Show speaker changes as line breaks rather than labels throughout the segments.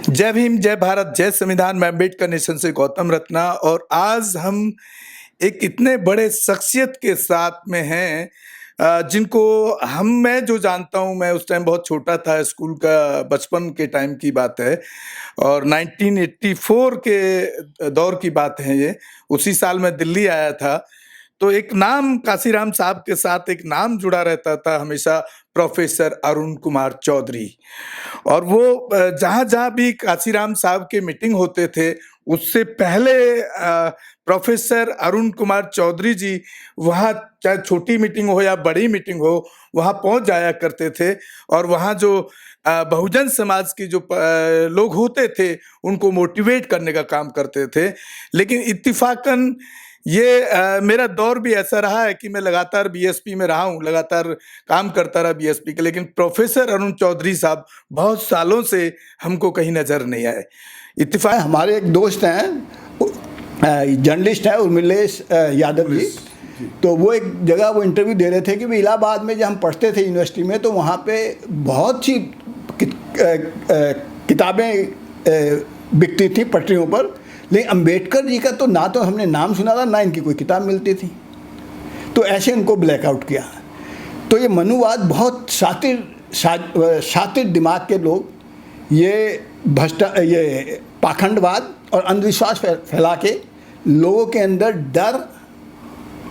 जय भीम, जय भारत, जय संविधान। मैं अम्बेडकर नेशन से गौतम रत्ना और आज हम एक इतने बड़े शख्सियत के साथ में हैं जिनको मैं जो जानता हूँ, मैं उस टाइम बहुत छोटा था, स्कूल का बचपन के टाइम की बात है और 1984 के दौर की बात है ये। उसी साल मैं दिल्ली आया था, तो एक नाम काशीराम साहब के साथ एक नाम जुड़ा रहता था हमेशा, प्रोफेसर अरुण कुमार चौधरी। और वो जहाँ-जहाँ भी काशीराम साहब के मीटिंग होते थे, उससे पहले प्रोफेसर अरुण कुमार चौधरी जी वहाँ, चाहे छोटी मीटिंग हो या बड़ी मीटिंग हो, वहाँ पहुँच जाया करते थे और वहाँ जो बहुजन समाज के जो लोग होते थे, उनको मोटिवेट करने का काम करते थे। लेकिन इत्तेफ़ाकन ये मेरा दौर भी ऐसा रहा है कि मैं लगातार बीएसपी में रहा हूँ, लगातार काम करता रहा बीएसपी के, लेकिन प्रोफेसर अरुण चौधरी साहब बहुत सालों से हमको कहीं नज़र नहीं आए।
इत्तेफाक हमारे एक दोस्त हैं, जर्नलिस्ट हैं उर्मिलेश यादव जी। तो वो एक जगह वो इंटरव्यू दे रहे थे कि भाई इलाहाबाद में जब हम पढ़ते थे यूनिवर्सिटी में, तो वहाँ पे बहुत सी किताबें बिकती थी पटरियों पर, लेकिन अम्बेडकर जी का तो ना तो हमने नाम सुना था, ना इनकी कोई किताब मिलती थी। तो ऐसे इनको ब्लैकआउट किया। तो ये मनुवाद बहुत शातिर दिमाग के लोग ये पाखंडवाद और अंधविश्वास फैला के लोगों के अंदर डर,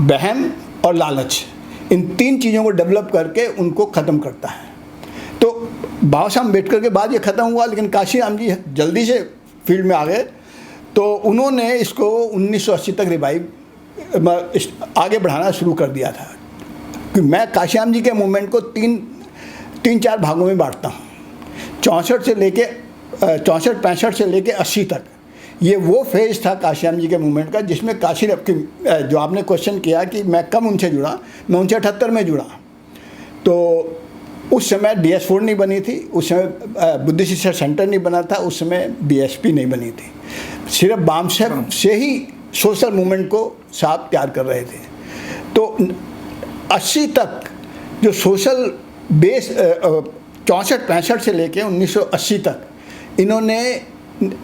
बहम और लालच, इन तीन चीज़ों को डेवलप करके उनको ख़त्म करता है। तो बाबा साहब अम्बेडकर के बाद ये ख़त्म हुआ, लेकिन काशीराम जी जल्दी से फील्ड में आ गए। तो उन्होंने इसको 1980 तक आगे बढ़ाना शुरू कर दिया था। कि मैं काशीराम जी के मूवमेंट को तीन चार भागों में बांटता हूँ। 64-65 से लेके 80 तक ये वो फेज था काशीराम जी के मूवमेंट का, जिसमें जो आपने क्वेश्चन किया कि मैं कब उनसे जुड़ा, मैं उनसे 78 में जुड़ा। तो उस समय DS4 नहीं बनी थी, उस समय बुद्धिस्ट रिसर्च सेंटर नहीं बना था, उस समय BSP नहीं बनी थी। सिर्फ बामसेफ से ही सोशल मूवमेंट को साहब तैयार कर रहे थे। तो 80 तक जो सोशल बेस 64-65 से लेके 1980 तक इन्होंने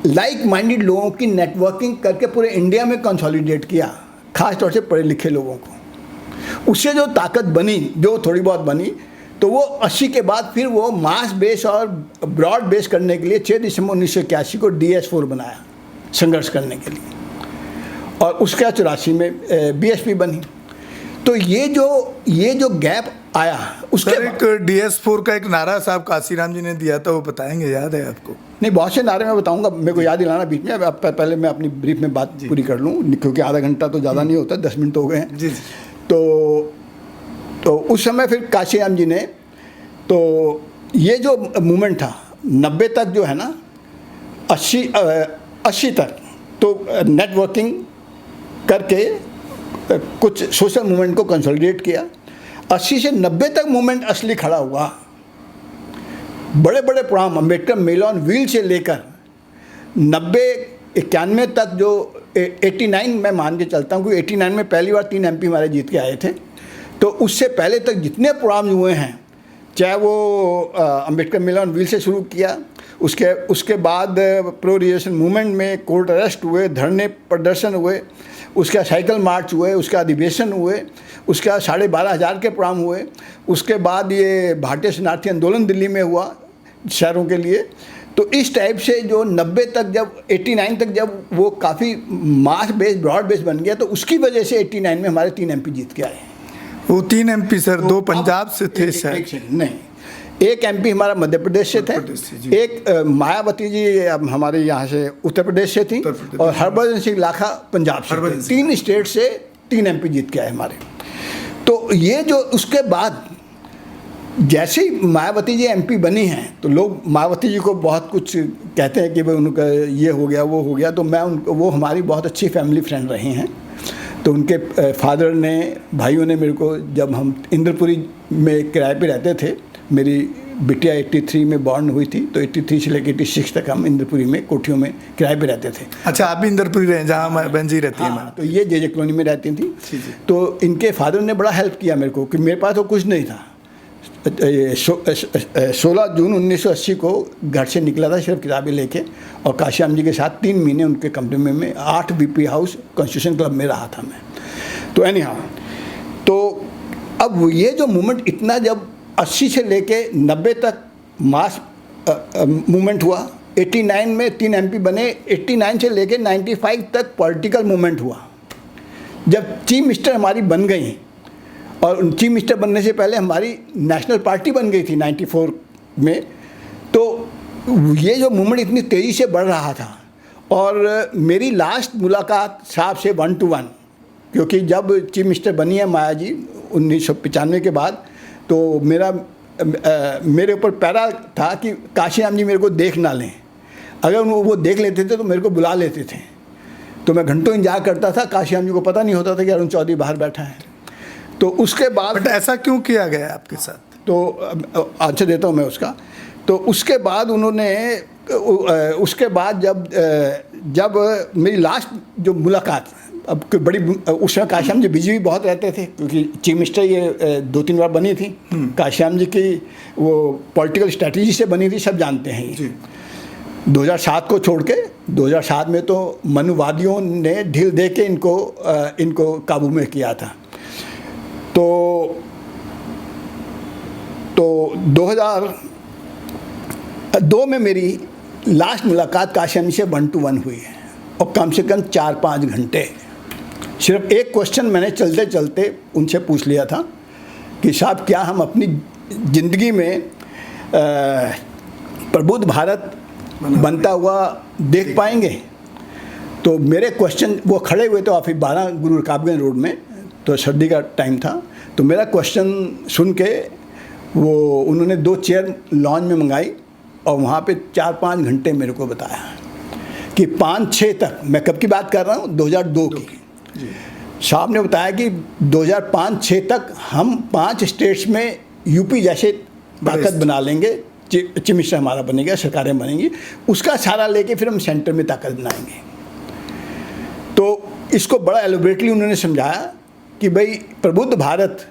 लाइक माइंडेड लोगों की नेटवर्किंग करके पूरे इंडिया में कंसोलिडेट किया, खास तौर से पढ़े लिखे लोगों को। उससे जो ताकत बनी, जो थोड़ी बहुत बनी, तो वो 80 के बाद फिर वो मास बेस और ब्रॉड बेस करने के लिए 6 दिसंबर 1981 को DS4 बनाया संघर्ष करने के लिए, और उसके 84 में BSP बनी। तो ये जो गैप आया, उसके
एक DS4 का एक नारा साहब काशीराम जी ने दिया था, वो बताएंगे, याद है आपको?
नहीं, बहुत से नारे मैं बताऊंगा, मेरे को याद दिलाना बीच में। अब पहले मैं अपनी ब्रीफ में बात पूरी कर लूँ, क्योंकि आधा घंटा तो ज़्यादा नहीं होता, 10 मिनट तो हो गए हैं
जी।
तो उस समय फिर काशीराम जी ने, तो ये जो मूवमेंट था 90 तक जो है ना, 80 तक तो नेटवर्किंग करके कुछ सोशल मूवमेंट को कंसोलिडेट किया। 80 से 90 तक मूवमेंट असली खड़ा हुआ। बड़े बड़े programme Ambedkar mail on wheel से लेकर 90-91 तक, जो 89 मैं मान के चलता हूँ, क्योंकि 89 में पहली बार 3 MP हमारे जीत के आए थे। तो उससे पहले तक जितने प्रोग्राम हुए हैं, चाहे वो अम्बेडकर मेल ऑन व्हील से शुरू किया, उसके बाद प्रो रिजर्वेशन मूवमेंट में कोर्ट अरेस्ट हुए, धरने प्रदर्शन हुए, उसके बाद साइकिल मार्च हुए, उसके बाद अधिवेशन हुए, उसके बाद 12,500 के प्रोग्राम हुए, उसके बाद ये भारतीय शरणार्थी आंदोलन दिल्ली में हुआ शहरों के लिए। तो इस टाइप से जो 90 तक, जब 89 तक जब वो काफ़ी मास बेस, ब्रॉड बेस बन गया, तो उसकी वजह से 89 में हमारे 3 MP जीत के आए।
वो 3 MP सर, 2 पंजाब से थे शायद।
नहीं, एक MP हमारा मध्य प्रदेश से थे, एक मायावती जी हमारे यहाँ से उत्तर प्रदेश से थी, और हरभजन सिंह लाखा पंजाब से थे। 3 स्टेट से 3 MP जीत के आए हमारे। तो ये जो उसके बाद जैसे ही मायावती जी MP बनी हैं, तो लोग मायावती जी को बहुत कुछ कहते हैं कि भाई उनका ये हो गया, वो हो गया। तो मैं उनको, वो हमारी बहुत अच्छी फैमिली फ्रेंड रही हैं। तो उनके फादर ने, भाइयों ने मेरे को, जब हम इंद्रपुरी में किराए पे रहते थे, मेरी बिटिया 83 में बॉर्न हुई थी, तो 83 से लेकर 86 तक हम इंद्रपुरी में कोठियों में किराए पे रहते थे।
अच्छा, आप भी इंद्रपुरी रहे, जहाँ बहन जी रहती है?
हाँ, तो ये JJ कॉलोनी में रहती थी। तो इनके फादर ने बड़ा हेल्प किया मेरे को, कि मेरे पास तो कुछ नहीं था। 16 जून 1980 को घर से निकला था सिर्फ किताबें लेके, और काश्याम जी के साथ 3 महीने उनके कमरे में 8 बीपी हाउस कॉन्स्टिट्यूशन क्लब में रहा था मैं। तो एनी हाउ, तो अब ये जो मूवमेंट इतना, जब 80 से लेके 90 तक मास मूवमेंट हुआ, 89 में 3 MP बने, 89 से लेके 95 तक पॉलिटिकल मूवमेंट हुआ। जब चीफ मिनिस्टर हमारी बन गई, और चीफ मिनिस्टर बनने से पहले हमारी नेशनल पार्टी बन गई थी 94 में, तो ये जो मूवमेंट इतनी तेज़ी से बढ़ रहा था। और मेरी लास्ट मुलाकात साहब से 1 to 1, क्योंकि जब चीफ मिनिस्टर बनी है माया जी 1995 के बाद, तो मेरे ऊपर पैरा था कि काशीराम जी मेरे को देख ना लें। अगर वो देख लेते थे तो मेरे को बुला लेते थे, तो मैं घंटों इंतजार करता था। काशीराम जी को पता नहीं होता था कि अरुण चौधरी बाहर बैठा है। तो उसके बाद,
बट ऐसा क्यों किया गया आपके साथ?
तो आंसर देता हूँ मैं उसका। तो उसके बाद उन्होंने, उसके बाद जब मेरी लास्ट जो मुलाकात, अब कोई बड़ी, उस समय काश्याम जी बिजी भी बहुत रहते थे, क्योंकि चीफ मिनिस्टर ये 2-3 बार बनी थी। काश्याम जी की वो पॉलिटिकल स्ट्रेटजी से बनी थी, सब जानते हैं ये। 2007 को छोड़ के 2007 में तो मनुवादियों ने ढील दे के इनको काबू में किया था। तो 2002 में मेरी लास्ट मुलाकात काश्याम से 1 to 1 हुई है, और कम से कम 4-5 घंटे। सिर्फ एक क्वेश्चन मैंने चलते चलते उनसे पूछ लिया था कि साहब, क्या हम अपनी ज़िंदगी में प्रबुद्ध भारत बनता हुआ देख पाएंगे? तो मेरे क्वेश्चन, वो खड़े हुए थे ऑफिस 12 गुरु रकाबगंज रोड में, तो सर्दी का टाइम था। तो मेरा क्वेश्चन सुन के वो उन्होंने 2 चेयर लॉन्च में मंगाई, और वहाँ पे 4-5 घंटे मेरे को बताया कि 5-6 तक, मैं कब की बात कर रहा हूँ, 2002 की। साहब ने बताया कि 2005-6 तक हम 5 स्टेट्स में यूपी जैसे ताकत बना लेंगे, चीफ मिनिस्टर हमारा बनेगा, सरकारें बनेंगी, उसका सहारा लेके फिर हम सेंटर में ताकत बनाएंगे। तो इसको बड़ा एलोबरेटली उन्होंने समझाया कि भाई, प्रबुद्ध भारत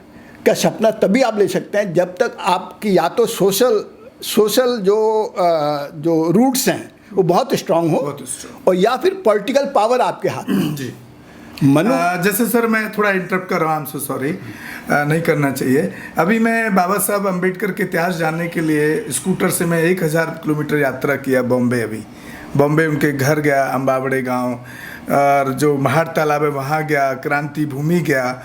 का सपना तभी आप ले सकते हैं जब तक आपकी या तो सोशल जो रूट्स हैं वो बहुत स्ट्रांग हो, और या फिर पॉलिटिकल पावर आपके हाथ में।
जी जैसे सर, मैं थोड़ा इंटरप्ट कर रहा हूँ, सो सॉरी, नहीं करना चाहिए। अभी मैं बाबा साहब अम्बेडकर के इतिहास जानने के लिए स्कूटर से मैं 1000 किलोमीटर यात्रा किया बॉम्बे। अभी बॉम्बे उनके घर गया, अम्बावड़े गांव, और जो महार तालाब है वहाँ गया, क्रांति भूमि गया।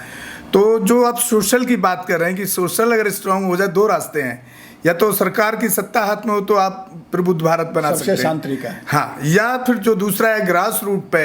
तो जो आप सोशल की बात कर रहे हैं कि सोशल अगर स्ट्रांग हो जाए, 2 रास्ते हैं, या तो सरकार की सत्ता हाथ में हो तो आप प्रबुद्ध भारत बना सकते हैं,
आसान तरीका है।
हाँ, या फिर जो दूसरा है ग्रास रूट पे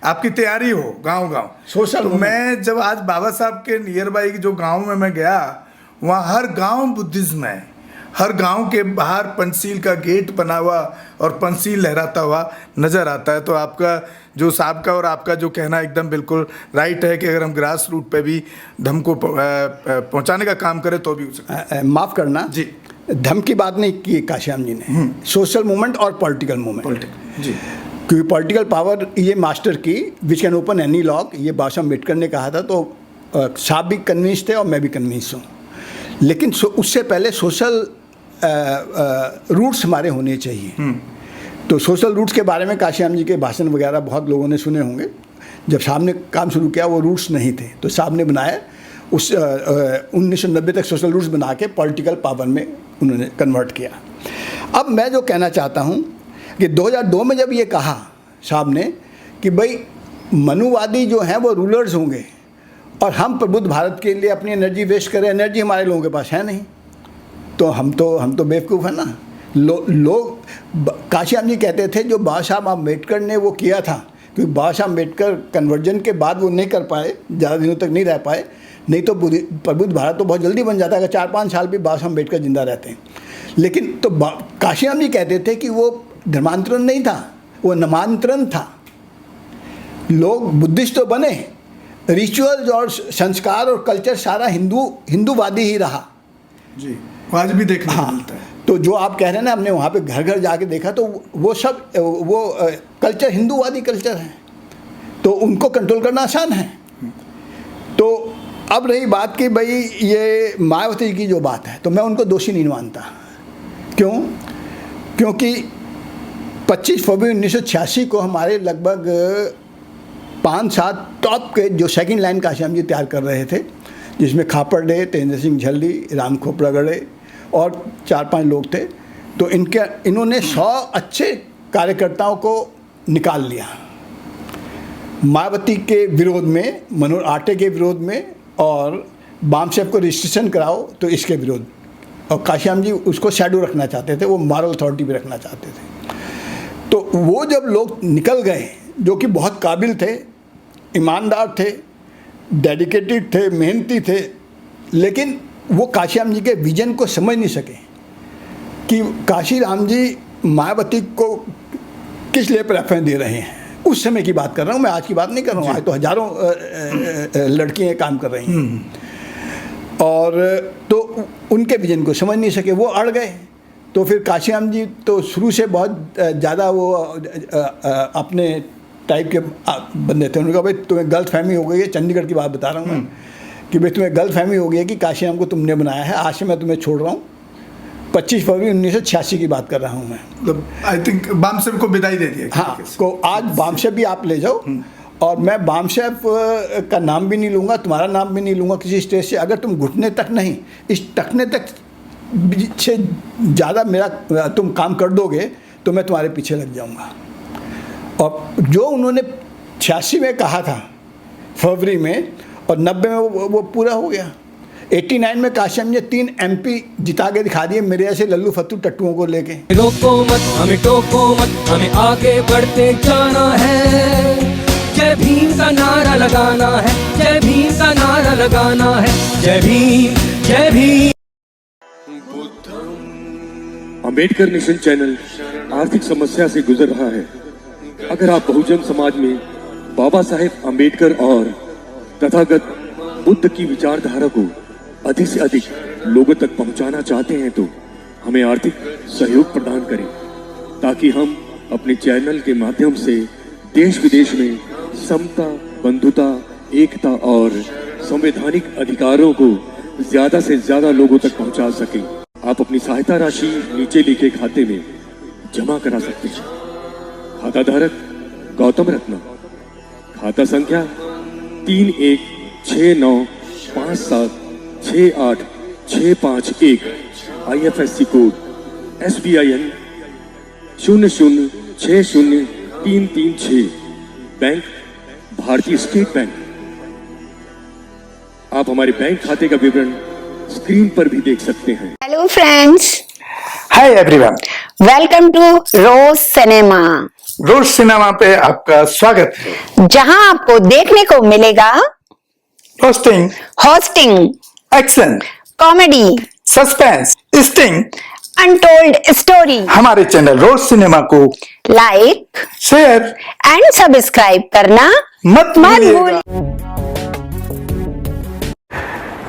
आपकी तैयारी हो, गांव
सोशल।
तो मैं जब आज बाबा साहब के नियर बाई जो गांव में मैं गया, वहाँ हर गांव बुद्धिज्म है। हर गांव के बाहर पंचशील का गेट बना हुआ और पंचशील लहराता हुआ नज़र आता है। तो आपका जो साहब का और आपका जो कहना एकदम बिल्कुल राइट है कि अगर हम ग्रास रूट पे भी धर्म को पहुंचाने का काम करें तो भी हो सकता है।
माफ़ करना जी, धर्म की बात नहीं की काश्याम जी ने, सोशल मूवमेंट और पॉलिटिकल मूवमेंट
जी,
क्योंकि पॉलिटिकल पावर ये मास्टर की which can open any lock, ये बाबा साहब अम्बेडकर ने कहा था। तो साहब भी कन्विंस थे और मैं भी कन्विंस हूँ, लेकिन उससे पहले सोशल रूट्स हमारे होने चाहिए। तो सोशल रूट्स के बारे में काश्याम जी के भाषण वगैरह बहुत लोगों ने सुने होंगे। जब साहब ने काम शुरू किया वो रूट्स नहीं थे, तो साहब ने बनाया उस 1990 तक सोशल रूट्स बना के पॉलिटिकल पावर में उन्होंने कन्वर्ट किया। अब मैं जो कहना चाहता हूँ कि 2002 में जब ये कहा साहब ने कि भाई मनुवादी जो हैं वो रूलर्स होंगे और हम प्रबुद्ध भारत के लिए अपनी एनर्जी वेस्ट करें, एनर्जी हमारे लोगों के पास है नहीं, तो हम तो बेवकूफ़ है ना। लोग काश्याम जी कहते थे जो बाबा साहब अम्बेडकर ने वो किया था, क्योंकि बाबा साहब अम्बेडकर कन्वर्जन के बाद वो नहीं कर पाए, ज़्यादा दिनों तक नहीं रह पाए, नहीं तो प्रबुद्ध भारत तो बहुत जल्दी बन जाता है, 4-5 साल भी बाबा साहब अम्बेडकर जिंदा रहते हैं। लेकिन तो काश्याम जी कहते थे कि वो धर्मांतरण नहीं था, वो नामांतरण था। लोग बुद्धिस्ट तो बने, रिचुअल्स और संस्कार और कल्चर सारा हिंदूवादी ही रहा
जी, आज भी देखने को मिलता है।
तो जो आप कह रहे हैं ना, हमने वहाँ पे घर घर जाके देखा, तो वो सब कल्चर हिंदूवादी कल्चर है, तो उनको कंट्रोल करना आसान है। तो अब रही बात कि भाई ये मायावती की जो बात है, तो मैं उनको दोषी नहीं मानता। क्यों? क्योंकि 25 फरवरी 1986 को हमारे लगभग 5-7 टॉप के जो सेकंड लाइन काशीराम जी तैयार कर रहे थे, जिसमें खापड़े, तेंद्र सिंह झल्ली, राम खोपड़ागढ़े और 4-5 लोग थे, तो इन्होंने 100 अच्छे कार्यकर्ताओं को निकाल लिया मायावती के विरोध में, मनोहर आटे के विरोध में, और बामसेफ को रजिस्ट्रेशन कराओ तो इसके विरोध। और काशीराम जी उसको शैडो रखना चाहते थे, वो मॉरल अथॉरिटी भी रखना चाहते थे। तो वो जब लोग निकल गए जो कि बहुत काबिल थे, ईमानदार थे, डेडिकेटेड थे, मेहनती थे, लेकिन वो काशीराम जी के विजन को समझ नहीं सके कि काशीराम जी मायावती को किस लिए प्रेफरेंस दे रहे हैं। उस समय की बात कर रहा हूँ मैं, आज की बात नहीं कर रहा हूँ। आज तो हजारों लड़कियाँ काम कर रही हैं। और तो उनके विजन को समझ नहीं सके, वो अड़ गए। तो फिर काशीराम जी तो शुरू से बहुत ज़्यादा वो अपने टाइप के बंदे थे। उन्होंने कहा भाई तुम्हें गलत फहमी हो गई है, चंडीगढ़ की बात बता रहा हूँ मैं, कि भाई तुम्हें गलत फहमी हो गई है कि काशीराम को तुमने बनाया है, आज से मैं तुम्हें छोड़ रहा हूँ। 25 फरवरी 1986 की बात कर रहा हूँ मैं।
मतलब आई थिंक बामसेफ को विदाई दे दिया।
हाँ, को आज बामसेफ भी आप ले जाओ, और मैं बामसेफ का नाम भी नहीं लूँगा, तुम्हारा नाम भी नहीं लूँगा किसी स्टेज से। अगर तुम घुटने तक नहीं, इस टकने तक से ज़्यादा मेरा तुम काम कर दोगे तो मैं तुम्हारे पीछे लग जाऊँगा। और जो उन्होंने 86 में कहा था फरवरी में, और 90 में वो पूरा हो गया। 89 में काशीराम ने 3 MP जिता के दिखा दिए मेरे ऐसे लल्लू फत्तू टट्टुओं को लेके।
रोको मत हमें, टोको मत हमें, आगे बढ़ते जाना है। जय भीम का नारा लगाना है, जय भीम का नारा लगाना है, जय भीम, जय भीम।
अंबेडकर नेशन चैनल आर्थिक समस्या से गुजर रहा है। अगर आप बहुजन समाज में बाबा साहेब अंबेडकर और तथागत बुद्ध की विचारधारा को अधिक से अधिक लोगों तक पहुंचाना चाहते हैं तो हमें आर्थिक सहयोग प्रदान करें, ताकि हम अपने चैनल के माध्यम से देश विदेश में समता, बंधुता, एकता और संवैधानिक अधिकारों को ज्यादा से ज्यादा लोगों तक पहुंचा सकें। आप अपनी सहायता राशि नीचे लिखे खाते में जमा करा सकते हैं। खाता धारक गौतम रत्ना, खाता संख्या 3169576861, IFSC कोड SBIN 0060336, बैंक भारतीय स्टेट बैंक। आप हमारे बैंक खाते का विवरण स्क्रीन पर भी देख सकते हैं।
Hello friends,
hi everyone,
welcome to Rose Cinema.
Rose Cinema पे आपका स्वागत है,
जहां आपको देखने को मिलेगा
hosting,
hosting,
action,
comedy,
suspense, sting,
untold story.
हमारे चैनल रोज सिनेमा को
लाइक,
शेयर
एंड सब्सक्राइब करना
मत भूलिएगा।
भूलिए।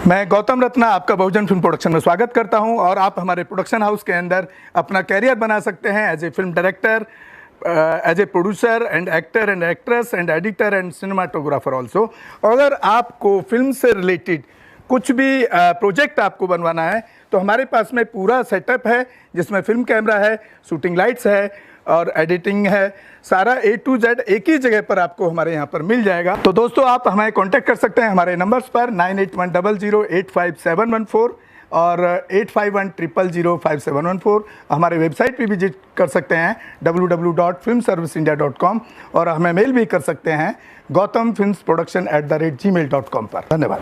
मैं गौतम रत्ना आपका बहुजन फिल्म प्रोडक्शन में स्वागत करता हूं, और आप हमारे प्रोडक्शन हाउस के अंदर अपना कैरियर बना सकते हैं as a film director, as a producer and actor and actress and editor and cinematographer also. अगर आपको फिल्म से रिलेटेड कुछ भी प्रोजेक्ट आपको बनवाना है तो हमारे पास में पूरा सेटअप है, जिसमें फिल्म कैमरा है, शूटिंग लाइट्स है और एडिटिंग है। सारा A to Z एक ही जगह पर आपको हमारे यहाँ पर मिल जाएगा। तो दोस्तों, आप हमें कांटेक्ट कर सकते हैं हमारे नंबर्स पर 9810085714 और 8510005714। हमारे वेबसाइट पे विजिट कर सकते हैं www.filmserviceindia.com, और हमें मेल भी कर सकते हैं gautamfilmsproduction@gmail.com पर। धन्यवाद।